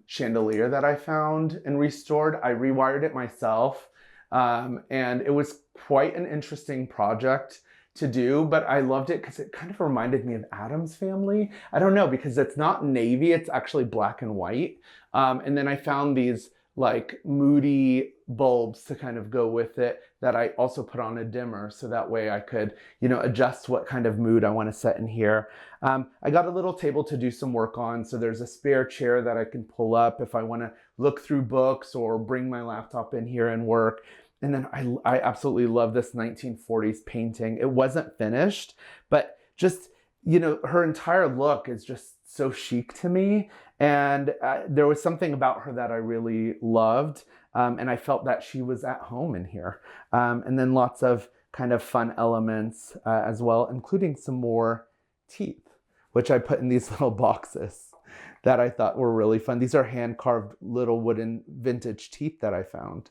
chandelier that I found and restored. I rewired it myself, and it was quite an interesting project to do, but I loved it because it kind of reminded me of Addams Family. I don't know, because it's not navy, it's actually black and white. And then I found these like moody bulbs to kind of go with it that I also put on a dimmer, so that way I could, adjust what kind of mood I want to set in here. I got a little table to do some work on, so there's a spare chair that I can pull up if I want to look through books or bring my laptop in here and work. And then I absolutely love this 1940s painting. It wasn't finished, but just, her entire look is just so chic to me. And there was something about her that I really loved. And I felt that she was at home in here. And then lots of kind of fun elements as well, including some more teeth, which I put in these little boxes that I thought were really fun. These are hand-carved little wooden vintage teeth that I found.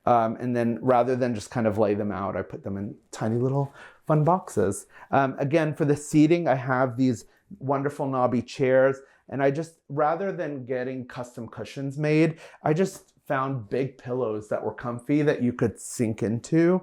And then rather than just kind of lay them out, I put them in tiny little fun boxes. Again, for the seating, I have these wonderful knobby chairs. And I just, rather than getting custom cushions made, I just found big pillows that were comfy that you could sink into.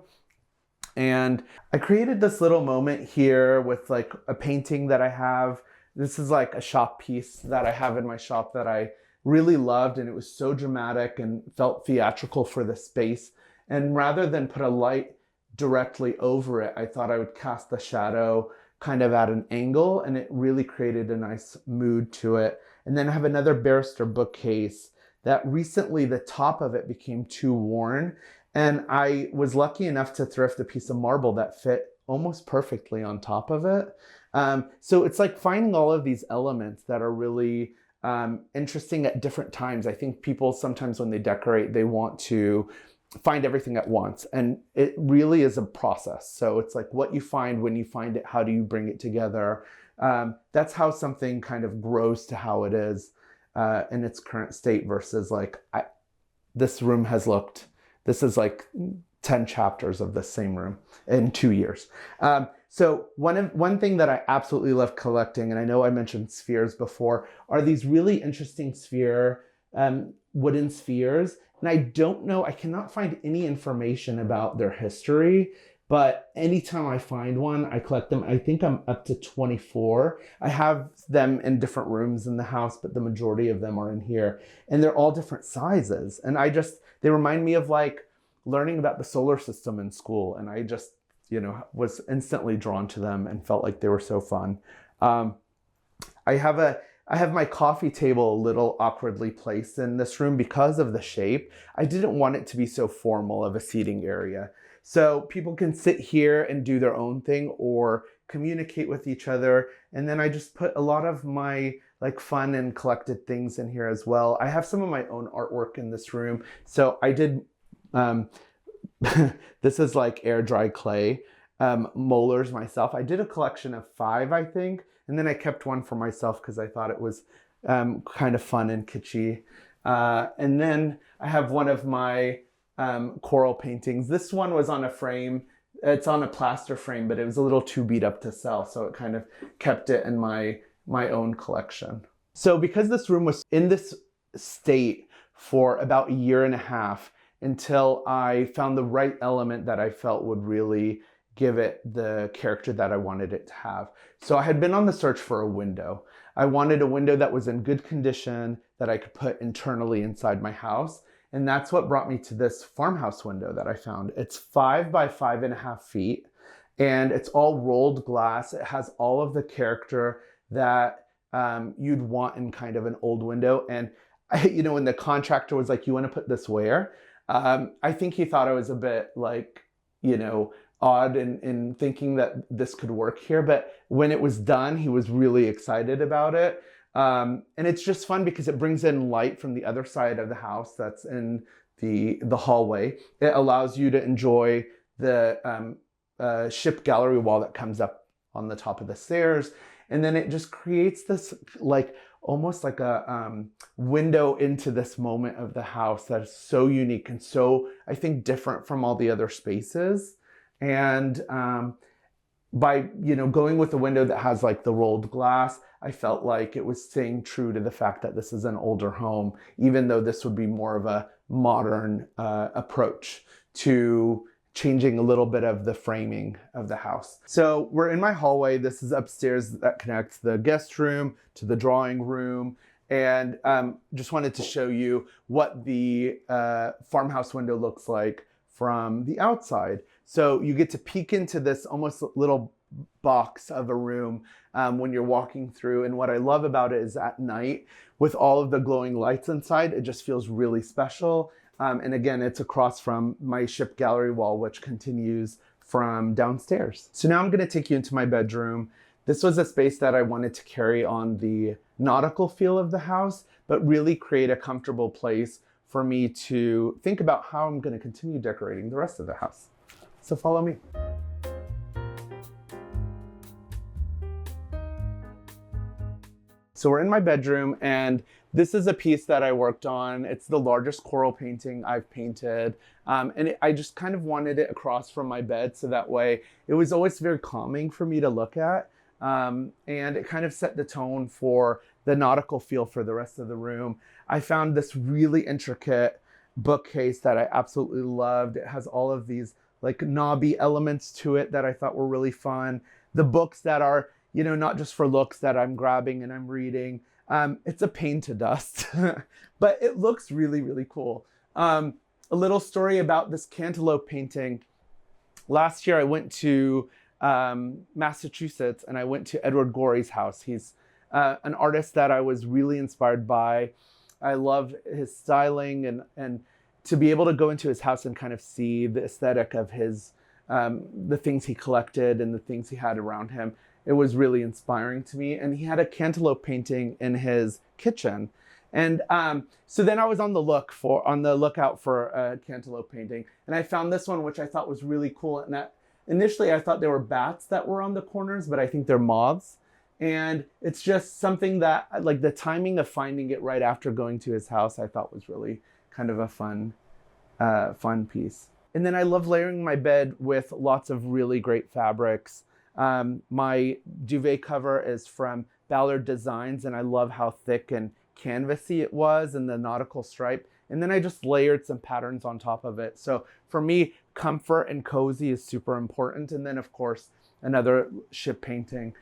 And I created this little moment here with like a painting that I have. This is like a shop piece that I have in my shop that I really loved, and it was so dramatic and felt theatrical for the space. And rather than put a light directly over it, I thought I would cast the shadow kind of at an angle, and it really created a nice mood to it. And then I have another barrister bookcase that recently the top of it became too worn, and I was lucky enough to thrift a piece of marble that fit almost perfectly on top of it. So it's like finding all of these elements that are really interesting at different times. I think people sometimes when they decorate, they want to find everything at once, and it really is a process. So it's like what you find when you find it, how do you bring it together? That's how something kind of grows to how it is in its current state versus like, this room has looked, this is like 10 chapters of the same room in 2 years. So one thing that I absolutely love collecting, and I know I mentioned spheres before, are these really interesting wooden spheres. And I don't know, I cannot find any information about their history, but anytime I find one, I collect them. I think I'm up to 24. I have them in different rooms in the house, but the majority of them are in here. And they're all different sizes. And they remind me of like learning about the solar system in school. And I just, was instantly drawn to them and felt like they were so fun. I have I have my coffee table a little awkwardly placed in this room because of the shape. I didn't want it to be so formal of a seating area. So people can sit here and do their own thing or communicate with each other. And then I just put a lot of my like fun and collected things in here as well. I have some of my own artwork in this room. So I did, this is like air dry clay molars myself. I did a collection of 5, I think. And then I kept one for myself because I thought it was kind of fun and kitschy. And then I have one of my coral paintings. This one was on a frame. It's on a plaster frame, but it was a little too beat up to sell. So it kind of kept it in my own collection. So because this room was in this state for about 1.5 years until I found the right element that I felt would really give it the character that I wanted it to have. So I had been on the search for a window. I wanted a window that was in good condition that I could put internally inside my house. And that's what brought me to this farmhouse window that I found. It's 5 by 5.5 feet and it's all rolled glass. It has all of the character that you'd want in kind of an old window. And when the contractor was like, "You want to put this where?" I think he thought I was a bit like, odd in thinking that this could work here. But when it was done, he was really excited about it. And it's just fun because it brings in light from the other side of the house that's in the hallway. It allows you to enjoy the ship gallery wall that comes up on the top of the stairs. And then it just creates this almost like a window into this moment of the house that is so unique and so, I think, different from all the other spaces. And by going with a window that has like the rolled glass, I felt like it was staying true to the fact that this is an older home, even though this would be more of a modern approach to changing a little bit of the framing of the house. So we're in my hallway. This is upstairs that connects the guest room to the drawing room. And just wanted to show you what the farmhouse window looks like from the outside. So you get to peek into this almost little box of a room when you're walking through. And what I love about it is at night, with all of the glowing lights inside, it just feels really special. And again, it's across from my ship gallery wall, which continues from downstairs. So now I'm going to take you into my bedroom. This was a space that I wanted to carry on the nautical feel of the house, but really create a comfortable place for me to think about how I'm going to continue decorating the rest of the house. So follow me. So we're in my bedroom, and this is a piece that I worked on. It's the largest coral painting I've painted. I just kind of wanted it across from my bed so that way it was always very calming for me to look at. And it kind of set the tone for the nautical feel for the rest of the room. I found this really intricate bookcase that I absolutely loved. It has all of these like knobby elements to it that I thought were really fun. The books that are, not just for looks that I'm grabbing and I'm reading. It's a pain to dust, but it looks really, really cool. A little story about this cantaloupe painting. Last year I went to Massachusetts and I went to Edward Gorey's house. He's an artist that I was really inspired by. I loved his styling and to be able to go into his house and kind of see the aesthetic of his, the things he collected and the things he had around him. It was really inspiring to me. And he had a cantaloupe painting in his kitchen. And so then I was on the lookout for a cantaloupe painting. And I found this one, which I thought was really cool. And that initially I thought they were bats that were on the corners, but I think they're moths. And it's just something that, like, the timing of finding it right after going to his house, I thought was really kind of a fun piece. And then I love layering my bed with lots of really great fabrics. My duvet cover is from Ballard Designs, and I love how thick and canvasy it was and the nautical stripe. And then I just layered some patterns on top of it. So for me, comfort and cozy is super important. And then, of course, another ship painting.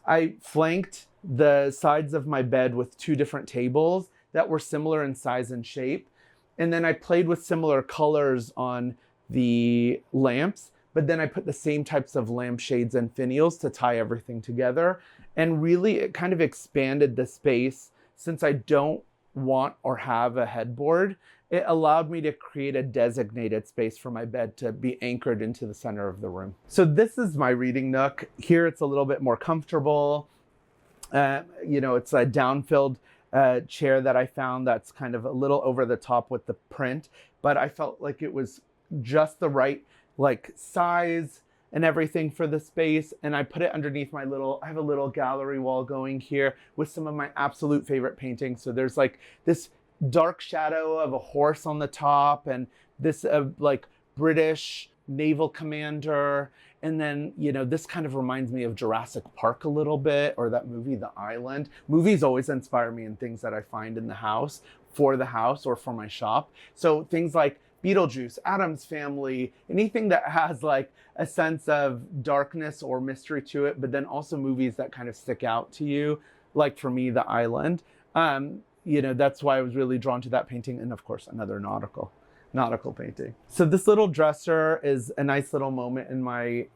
I flanked the sides of my bed with 2 different tables that were similar in size and shape. And then I played with similar colors on the lamps, but then I put the same types of lampshades and finials to tie everything together. And really, it kind of expanded the space. Since I don't want or have a headboard, it allowed me to create a designated space for my bed to be anchored into the center of the room. So this is my reading nook. Here it's a little bit more comfortable. It's a down-filled chair that I found that's kind of a little over the top with the print, but I felt like it was just the right size and everything for the space. And I put it underneath I have a little gallery wall going here with some of my absolute favorite paintings. So there's this dark shadow of a horse on the top, and this British naval commander. And then, this kind of reminds me of Jurassic Park a little bit, or that movie, The Island. Movies always inspire me in things that I find in the house, for the house or for my shop. So things like Beetlejuice, Addams Family, anything that has a sense of darkness or mystery to it, but then also movies that kind of stick out to you, like for me, The Island. That's why I was really drawn to that painting. And of course, another nautical painting. So this little dresser is a nice little moment in my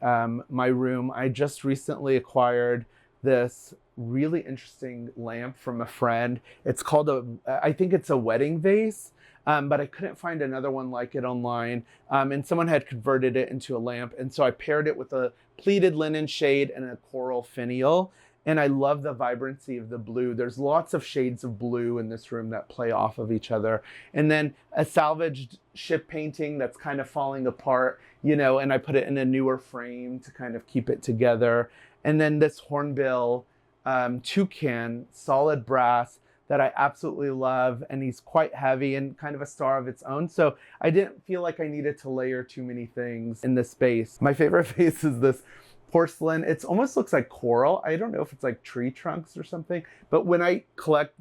my room. I just recently acquired this really interesting lamp from a friend. It's called I think it's a wedding vase, but I couldn't find another one like it online. And someone had converted it into a lamp. And so I paired it with a pleated linen shade and a coral finial. And I love the vibrancy of the blue. There's lots of shades of blue in this room that play off of each other. And then a salvaged ship painting that's kind of falling apart, and I put it in a newer frame to kind of keep it together. And then this hornbill toucan, solid brass, that I absolutely love. And he's quite heavy and kind of a star of its own. So I didn't feel like I needed to layer too many things in this space. My favorite vase is this porcelain. It almost looks like coral. I don't know if it's like tree trunks or something, but when I collect,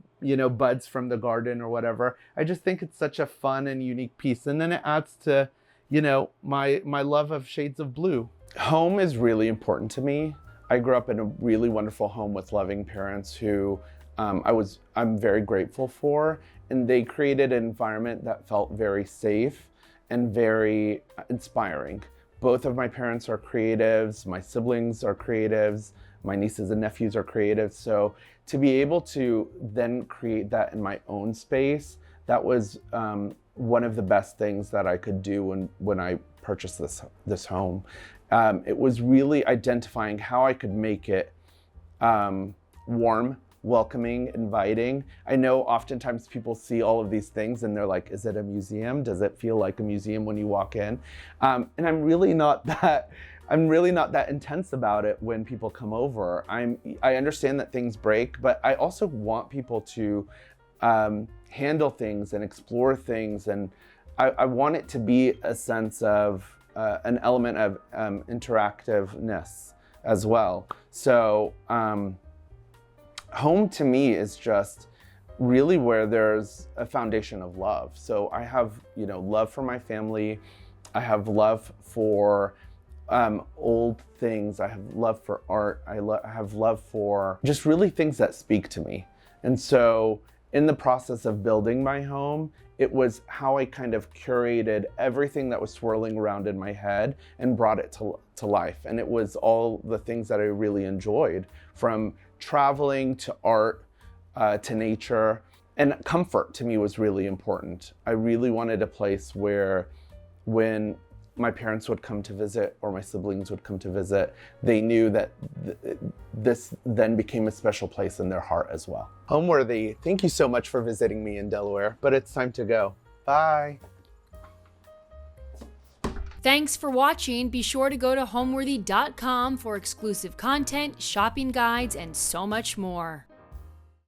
buds from the garden or whatever, I just think it's such a fun and unique piece. And then it adds to, my love of shades of blue. Home is really important to me. I grew up in a really wonderful home with loving parents who I'm very grateful for, and they created an environment that felt very safe and very inspiring. Both of my parents are creatives, my siblings are creatives, my nieces and nephews are creatives. So to be able to then create that in my own space, that was one of the best things that I could do when I purchased this home. It was really identifying how I could make it warm, welcoming, inviting. I know oftentimes people see all of these things and they're like, is it a museum? Does it feel like a museum when you walk in? And I'm really not that intense about it when people come over. I understand that things break, but I also want people to handle things and explore things. And I want it to be a sense of an element of interactiveness as well. So, home to me is just really where there's a foundation of love. So I have, love for my family. I have love for old things. I have love for art. I have love for just really things that speak to me. And so in the process of building my home, it was how I kind of curated everything that was swirling around in my head and brought it to life. And it was all the things that I really enjoyed, from traveling to art to nature. And comfort to me was really important. I really wanted a place where when my parents would come to visit or my siblings would come to visit, they knew that this then became a special place in their heart as well. Homeworthy, thank you so much for visiting me in Delaware, but it's time to go. Bye. Thanks for watching. Be sure to go to homeworthy.com for exclusive content, shopping guides, and so much more.